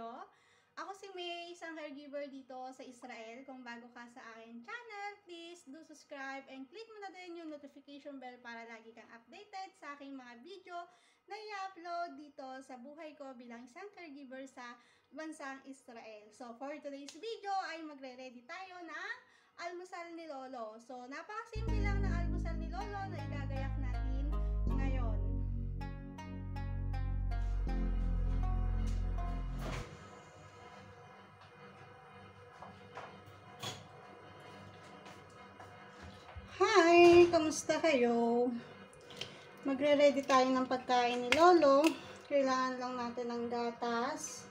video. Ako si May, isang caregiver dito sa Israel. Kung bago ka sa aking channel, please do subscribe and click mo na din yung notification bell para lagi kang updated sa aking mga video na i-upload dito sa buhay ko bilang isang caregiver sa bansang Israel. So, for today's video ay magre-ready tayo ng almusal ni Lolo. So, napakasimple lang ng almusal ni Lolo na igagayak natin ngayon. Hi! Kamusta kayo? Magre-ready tayo ng pagkain ni Lolo. Kailangan lang natin ng gatas.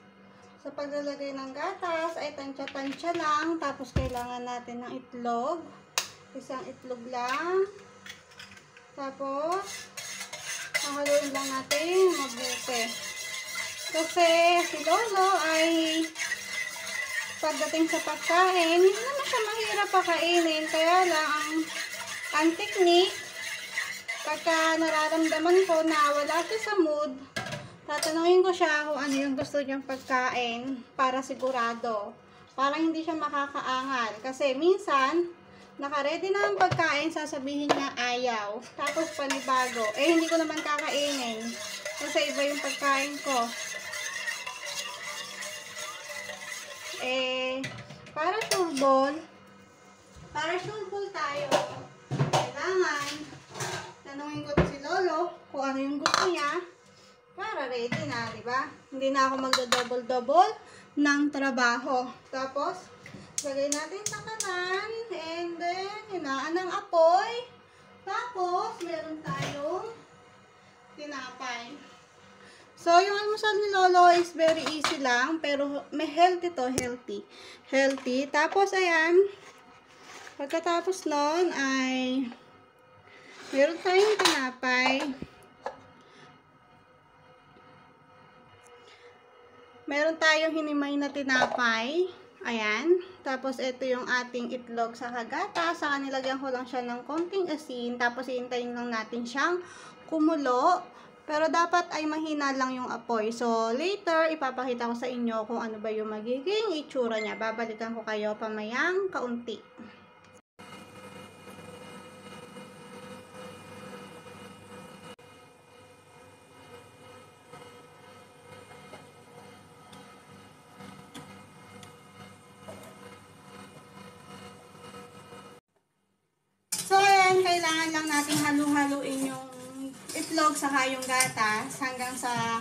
Sa paglalagay ng gatas ay tansya-tansya lang. Tapos kailangan natin ng itlog. Isang itlog lang. Tapos hahaluin lang natin mabuti. Kasi si Lolo ay pagdating sa pagkain, hindi naman siya mahirap pakainin. Kaya lang ang technique, pagka nararamdaman ko na wala siya sa mood, tatanungin ko siya kung ano yung gusto niyang pagkain para sigurado. Para hindi siya makakaangal. Kasi minsan, nakaredy na ang pagkain, sasabihin niya ayaw. Tapos panibago. Hindi ko naman kakainin. Kasi iba yung pagkain ko. Para sure ball tayo. Kailangan tanungin ko si Lolo kung ano yung gusto niya para ready na, di ba? Hindi na ako magdo-double-double ng trabaho. Tapos, lagay natin sa kanan and then, hinaan ng apoy. Tapos, meron tayong tinapay. So, yung almusal ni Lolo is very easy lang, pero may healthy to, healthy. Tapos, ayan, pagkatapos nun ay meron tayong tinapay. Meron tayong hinimay na tinapay. Ayan. Tapos, ito yung ating itlog sa kagata. Saka nilagyan ko lang siya ng konting asin. Tapos, iintayin lang natin siyang kumulo. Pero, dapat ay mahina lang yung apoy. So, later, ipapakita ko sa inyo kung ano ba yung magiging itsura niya. Babalikan ko kayo pamayang kaunti. Kailangan lang natin halu-haluin yung itlog saka yung gatas hanggang sa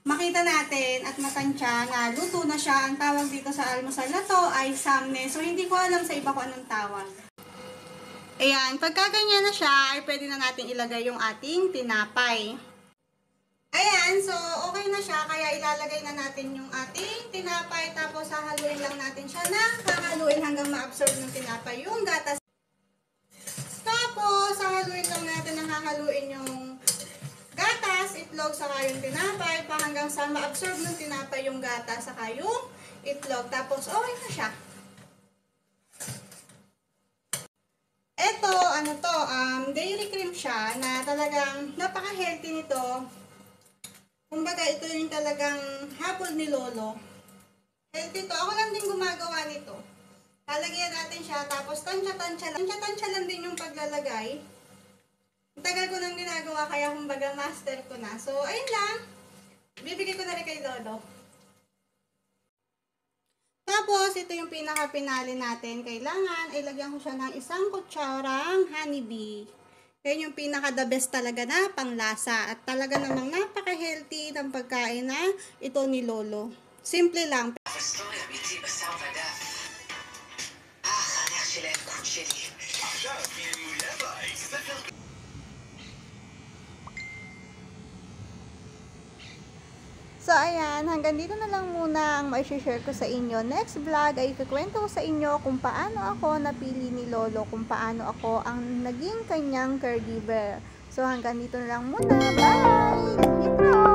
makita natin at matansya na luto na siya. Ang tawag dito sa almusal na to ay samne. So, hindi ko alam sa iba kung anong tawag. Ayan, pagka ganyan na siya, ay pwede na natin ilagay yung ating tinapay. Ayan, so okay na siya. Kaya ilalagay na natin yung ating tinapay. Tapos, hahaluin lang natin siya na hahaluin hanggang ma-absorb ng tinapay yung gatas. Tapos, hahaluin lang natin ang hahaluin yung gatas, itlog, saka yung tinapay, pa hanggang sa ma-absorb ng tinapay yung gatas, saka yung itlog. Tapos, okay na siya. Ito, ano to, dairy cream siya, na talagang napaka-healthy nito. Kumbaga, ito yung talagang habol ni Lolo. Healthy to. Ako lang din gumagawa nito. Lalagyan natin siya, tapos tansya-tansya lang. Tansya-tansya lang din yung paglalagay. Ang tagal ko nang ginagawa, kaya kumbaga master ko na. So, ayun lang. Bibigay ko na rin kay Lolo. Tapos, ito yung pinaka-pinali natin. Kailangan, ilagyan ko siya ng isang kutsarang honeybee. Yan yung pinaka-the best talaga na panglasa. At talaga namang napaka-healthy ng pagkain na ito ni Lolo. Simple lang. So, ayan, hanggang dito na lang muna ang mai-share ko sa inyo. Next vlog ay ikukwento ko sa inyo kung paano ako napili ni Lolo, kung paano ako ang naging kanyang caregiver. So, hanggang dito na lang muna. Bye!